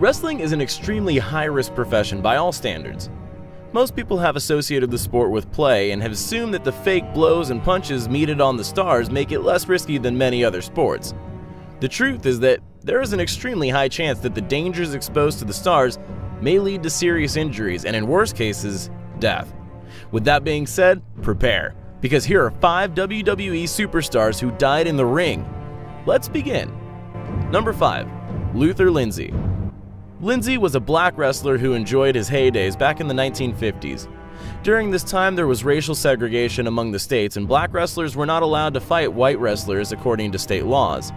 Wrestling is an extremely high-risk profession by all standards. Most people have associated the sport with play and have assumed that the fake blows and punches meted on the stars make it less risky than many other sports. The truth is that there is an extremely high chance that the dangers exposed to the stars may lead to serious injuries and, in worst cases, death. With that being said, prepare, because here are 5 WWE superstars who died in the ring. Let's begin. Number 5. Luther Lindsay. Lindsay was a black wrestler who enjoyed his heydays back in the 1950s. During this time, there was racial segregation among the states, and black wrestlers were not allowed to fight white wrestlers according to state laws.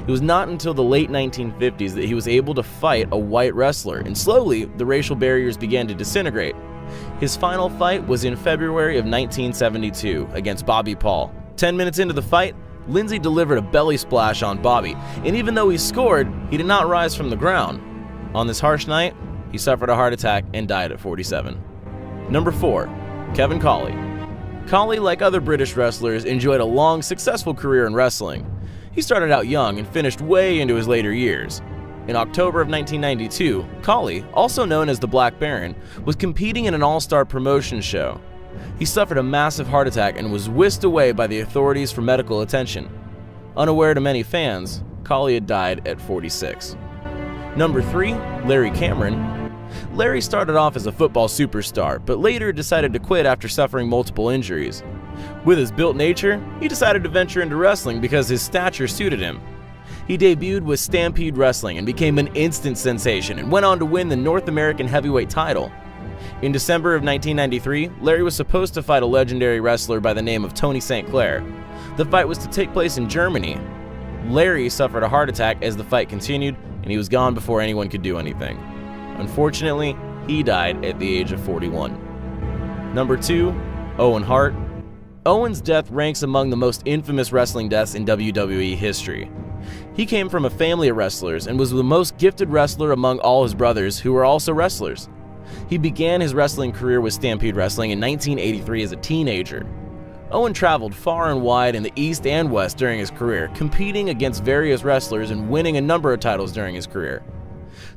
It was not until the late 1950s that he was able to fight a white wrestler, and slowly, the racial barriers began to disintegrate. His final fight was in February of 1972 against Bobby Paul. 10 minutes into the fight, Lindsay delivered a belly splash on Bobby, and even though he scored, he did not rise from the ground. On this harsh night, he suffered a heart attack and died at 47. Number 4. Kevin Colley. Colley, like other British wrestlers, enjoyed a long, successful career in wrestling. He started out young and finished way into his later years. In October of 1992, Colley, also known as the Black Baron, was competing in an all-star promotion show. He suffered a massive heart attack and was whisked away by the authorities for medical attention. Unaware to many fans, Colley had died at 46. Number 3. Larry Cameron. Larry started off as a football superstar, but later decided to quit after suffering multiple injuries. With his built nature, he decided to venture into wrestling because his stature suited him. He debuted with Stampede Wrestling and became an instant sensation and went on to win the North American heavyweight title. In December of 1993, Larry was supposed to fight a legendary wrestler by the name of Tony St. Clair. The fight was to take place in Germany. Larry suffered a heart attack as the fight continued, and he was gone before anyone could do anything. Unfortunately, he died at the age of 41. Number 2. Owen Hart. Owen's death ranks among the most infamous wrestling deaths in WWE history. He came from a family of wrestlers and was the most gifted wrestler among all his brothers, who were also wrestlers. He began his wrestling career with Stampede Wrestling in 1983 as a teenager. Owen traveled far and wide in the East and West during his career, competing against various wrestlers and winning a number of titles during his career.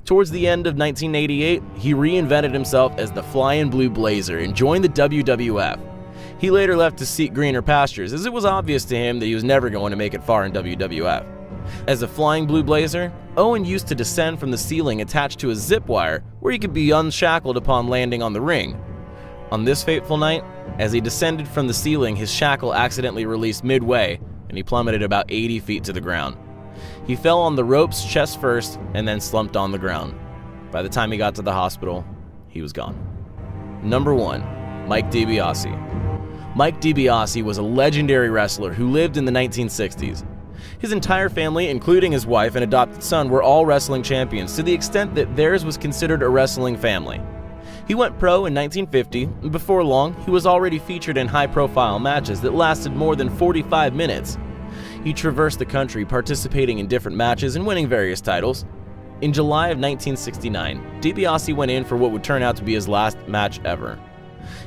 Towards the end of 1988, he reinvented himself as the Flying Blue Blazer and joined the WWF. He later left to seek greener pastures, as it was obvious to him that he was never going to make it far in WWF. As a Flying Blue Blazer, Owen used to descend from the ceiling attached to a zip wire where he could be unshackled upon landing on the ring. On this fateful night, as he descended from the ceiling, his shackle accidentally released midway, and he plummeted about 80 feet to the ground. He fell on the ropes chest first and then slumped on the ground. By the time he got to the hospital, he was gone. Number 1. Mike DiBiase. Mike DiBiase was a legendary wrestler who lived in the 1960s. His entire family, including his wife and adopted son, were all wrestling champions to the extent that theirs was considered a wrestling family. He went pro in 1950, and before long, he was already featured in high-profile matches that lasted more than 45 minutes. He traversed the country participating in different matches and winning various titles. In July of 1969, DiBiase went in for what would turn out to be his last match ever.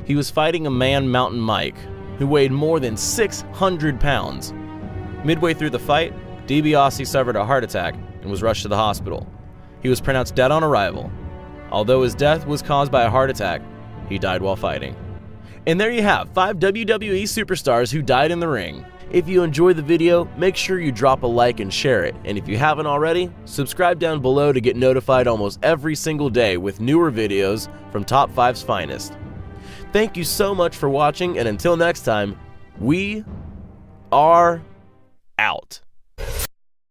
He was fighting a man, Mountain Mike, who weighed more than 600 pounds. Midway through the fight, DiBiase suffered a heart attack and was rushed to the hospital. He was pronounced dead on arrival. Although his death was caused by a heart attack, he died while fighting. And there you have 5 WWE superstars who died in the ring. If you enjoyed the video, make sure you drop a like and share it. And if you haven't already, subscribe down below to get notified almost every single day with newer videos from Top 5's finest. Thank you so much for watching, and until next time, we are out.